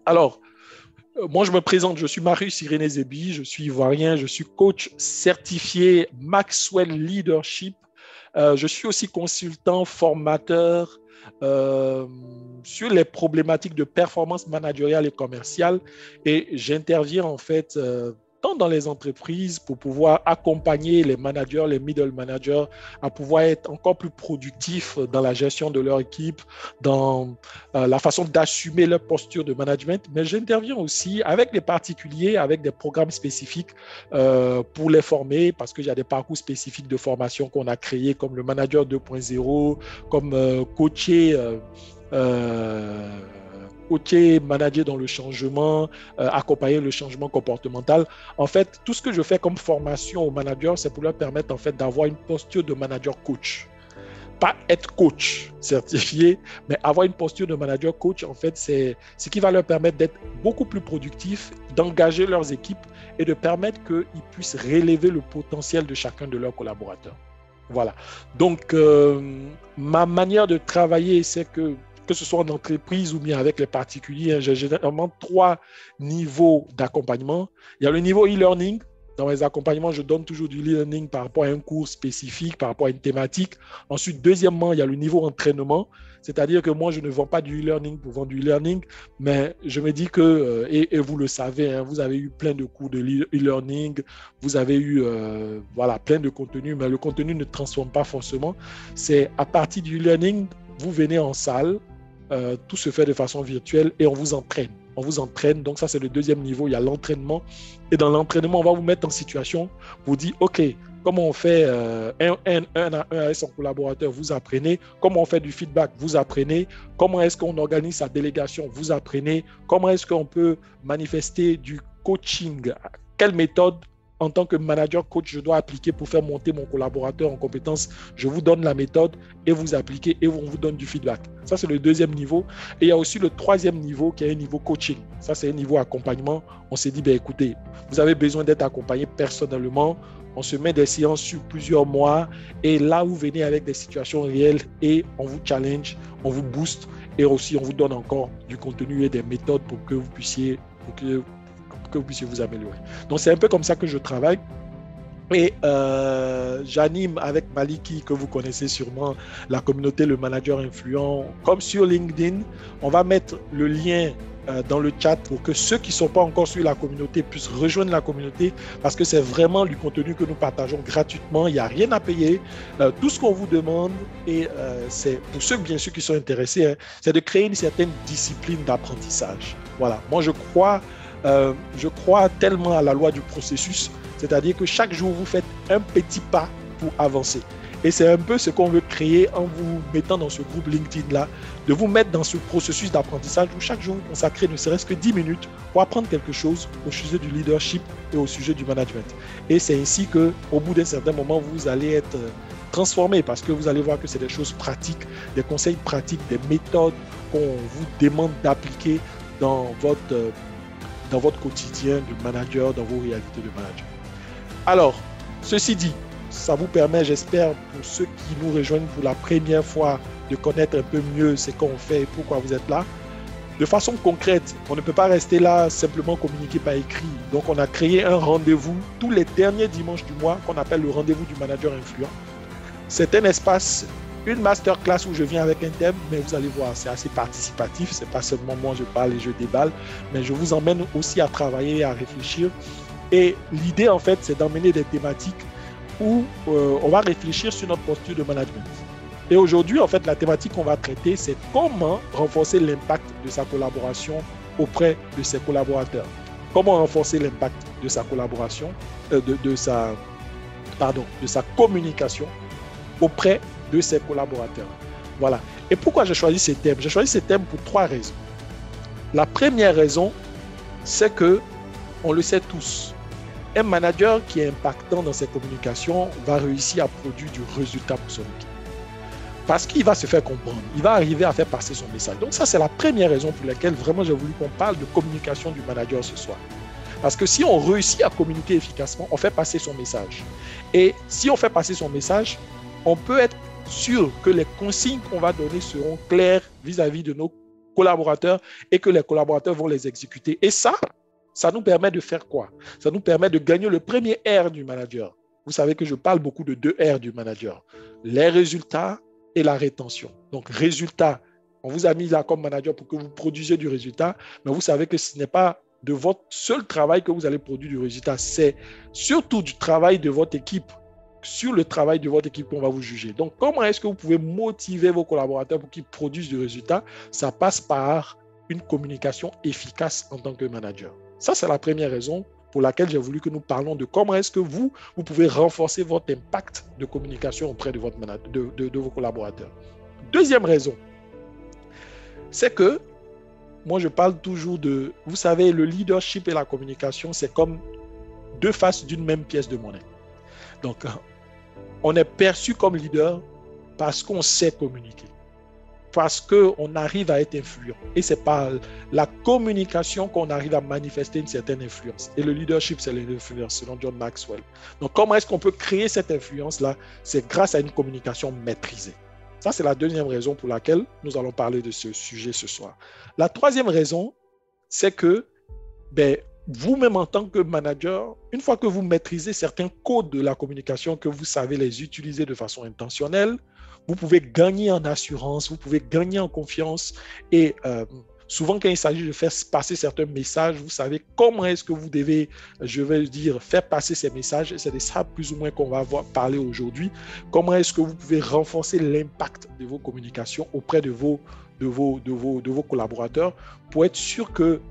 Alors, moi, je me présente, je suis Marius Irénée Zébi, je suis ivoirien, je suis coach certifié Maxwell Leadership. Je suis aussi consultant, formateur sur les problématiques de performance managériale et commerciale et j'interviens en fait tant dans les entreprises pour pouvoir accompagner les managers, les middle managers à pouvoir être encore plus productifs dans la gestion de leur équipe, dans la façon d'assumer leur posture de management. Mais j'interviens aussi avec les particuliers, avec des programmes spécifiques pour les former parce qu'il y a des parcours spécifiques de formation qu'on a créés comme le Manager 2.0, comme coacher manager dans le changement, accompagner le changement comportemental. En fait, tout ce que je fais comme formation aux managers, c'est pour leur permettre en fait d'avoir une posture de manager coach. Pas être coach certifié, mais avoir une posture de manager coach, en fait, c'est ce qui va leur permettre d'être beaucoup plus productifs, d'engager leurs équipes et de permettre qu'ils puissent relever le potentiel de chacun de leurs collaborateurs. Voilà. Donc, ma manière de travailler, c'est que ce soit en entreprise ou bien avec les particuliers, j'ai généralement 3 niveaux d'accompagnement. Il y a le niveau e-learning. Dans mes accompagnements, je donne toujours du e-learning par rapport à un cours spécifique, par rapport à une thématique. Ensuite, deuxièmement, il y a le niveau entraînement. C'est-à-dire que moi, je ne vends pas du e-learning pour vendre du e-learning, mais je me dis que, et vous le savez, hein, vous avez eu plein de cours de e-learning, vous avez eu voilà, plein de contenu, mais le contenu ne transforme pas forcément. C'est à partir du e-learning, vous venez en salle, tout se fait de façon virtuelle et on vous entraîne. On vous entraîne, donc ça c'est le deuxième niveau, il y a l'entraînement. Et dans l'entraînement, on va vous mettre en situation, vous dire, OK, comment on fait un à un avec son collaborateur, vous apprenez. Comment on fait du feedback, vous apprenez. Comment est-ce qu'on organise sa délégation, vous apprenez. Comment est-ce qu'on peut manifester du coaching, quelle méthode en tant que manager coach, je dois appliquer pour faire monter mon collaborateur en compétence. Je vous donne la méthode et vous appliquez et on vous donne du feedback. Ça, c'est le deuxième niveau. Et il y a aussi le troisième niveau qui est un niveau coaching. Ça, c'est un niveau accompagnement. On s'est dit, écoutez, vous avez besoin d'être accompagné personnellement. On se met des séances sur plusieurs mois et là, vous venez avec des situations réelles et on vous challenge, on vous booste et aussi on vous donne encore du contenu et des méthodes pour que vous puissiez vous améliorer. Donc, c'est un peu comme ça que je travaille. Et j'anime avec Maliki, que vous connaissez sûrement, la communauté Le Manager Influent. Comme sur LinkedIn, on va mettre le lien dans le chat pour que ceux qui ne sont pas encore sur la communauté puissent rejoindre la communauté parce que c'est vraiment du contenu que nous partageons gratuitement. Il n'y a rien à payer. Tout ce qu'on vous demande, et c'est pour ceux bien sûr qui sont intéressés, hein, c'est de créer une certaine discipline d'apprentissage. Voilà. Moi, je crois tellement à la loi du processus, c'est-à-dire que chaque jour, vous faites un petit pas pour avancer. Et c'est un peu ce qu'on veut créer en vous mettant dans ce groupe LinkedIn-là, de vous mettre dans ce processus d'apprentissage où chaque jour, vous consacrez ne serait-ce que 10 minutes pour apprendre quelque chose au sujet du leadership et au sujet du management. Et c'est ainsi qu'au bout d'un certain moment, vous allez être transformé parce que vous allez voir que c'est des choses pratiques, des conseils pratiques, des méthodes qu'on vous demande d'appliquer dans votre quotidien de manager, dans vos réalités de manager. Alors, ceci dit, ça vous permet, j'espère, pour ceux qui nous rejoignent pour la première fois, de connaître un peu mieux ce qu'on fait et pourquoi vous êtes là. De façon concrète, on ne peut pas rester là simplement communiquer par écrit. Donc, on a créé un rendez-vous tous les derniers dimanches du mois qu'on appelle le rendez-vous du manager influent. C'est un espace, une masterclass où je viens avec un thème, mais vous allez voir, c'est assez participatif. C'est pas seulement moi, je parle et je déballe, mais je vous emmène aussi à travailler, à réfléchir. Et l'idée, en fait, c'est d'emmener des thématiques où on va réfléchir sur notre posture de management. Et aujourd'hui, en fait, la thématique qu'on va traiter, c'est comment renforcer l'impact de sa collaboration auprès de ses collaborateurs. Comment renforcer l'impact de sa collaboration, de sa communication auprès de ses collaborateurs. Voilà. Et pourquoi j'ai choisi ces thèmes? J'ai choisi ces thèmes pour 3 raisons. La première raison, c'est que, on le sait tous, un manager qui est impactant dans ses communications va réussir à produire du résultat pour son équipe. Parce qu'il va se faire comprendre, il va arriver à faire passer son message. Donc ça, c'est la première raison pour laquelle vraiment j'ai voulu qu'on parle de communication du manager ce soir. Parce que si on réussit à communiquer efficacement, on fait passer son message. Et si on fait passer son message, on peut être sûr que les consignes qu'on va donner seront claires vis-à-vis de nos collaborateurs et que les collaborateurs vont les exécuter. Et ça nous permet de faire quoi? Ça nous permet de gagner le premier R du manager. Vous savez que je parle beaucoup de 2 R du manager. Les résultats et la rétention. Donc, résultats, on vous a mis là comme manager pour que vous produisiez du résultat, mais vous savez que ce n'est pas de votre seul travail que vous allez produire du résultat, c'est surtout du travail de votre équipe. Sur le travail de votre équipe qu'on va vous juger. Donc, comment est-ce que vous pouvez motiver vos collaborateurs pour qu'ils produisent du résultat? Ça passe par une communication efficace en tant que manager. Ça, c'est la première raison pour laquelle j'ai voulu que nous parlons de comment est-ce que vous pouvez renforcer votre impact de communication auprès de, votre de vos collaborateurs. Deuxième raison, c'est que moi, je parle toujours de, vous savez, le leadership et la communication, c'est comme 2 faces d'une même pièce de monnaie. Donc, on est perçu comme leader parce qu'on sait communiquer, parce qu'on arrive à être influent. Et c'est par la communication qu'on arrive à manifester une certaine influence. Et le leadership, c'est l'influence, selon John Maxwell. Donc, comment est-ce qu'on peut créer cette influence-là? C'est grâce à une communication maîtrisée. Ça, c'est la deuxième raison pour laquelle nous allons parler de ce sujet ce soir. La troisième raison, c'est que vous-même en tant que manager, une fois que vous maîtrisez certains codes de la communication, que vous savez les utiliser de façon intentionnelle, vous pouvez gagner en assurance, vous pouvez gagner en confiance et souvent quand il s'agit de faire passer certains messages, vous savez comment est-ce que vous devez, je vais dire, faire passer ces messages. C'est de ça plus ou moins qu'on va parler aujourd'hui. Comment est-ce que vous pouvez renforcer l'impact de vos communications auprès de vos collaborateurs pour être sûr que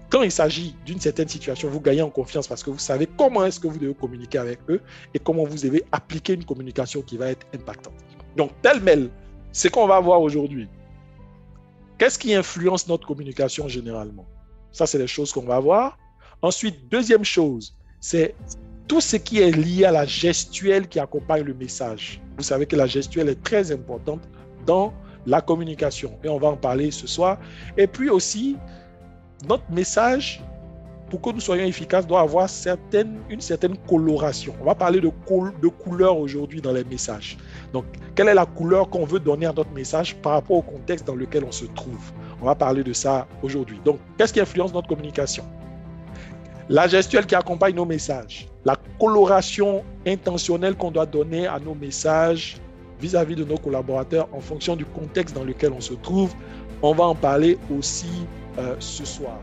quand il s'agit d'une certaine situation, vous gagnez en confiance parce que vous savez comment est-ce que vous devez communiquer avec eux et comment vous devez appliquer une communication qui va être impactante. Donc, pêle-mêle, c'est qu'on va voir aujourd'hui. Qu'est-ce qui influence notre communication généralement? Ça, c'est les choses qu'on va voir. Ensuite, deuxième chose, c'est tout ce qui est lié à la gestuelle qui accompagne le message. Vous savez que la gestuelle est très importante dans la communication et on va en parler ce soir. Et puis aussi, notre message, pour que nous soyons efficaces, doit avoir une certaine coloration. On va parler de couleur aujourd'hui dans les messages. Donc, quelle est la couleur qu'on veut donner à notre message par rapport au contexte dans lequel on se trouve? On va parler de ça aujourd'hui. Donc, qu'est-ce qui influence notre communication? La gestuelle qui accompagne nos messages, la coloration intentionnelle qu'on doit donner à nos messages vis-à-vis de nos collaborateurs en fonction du contexte dans lequel on se trouve. On va en parler aussi ce soir.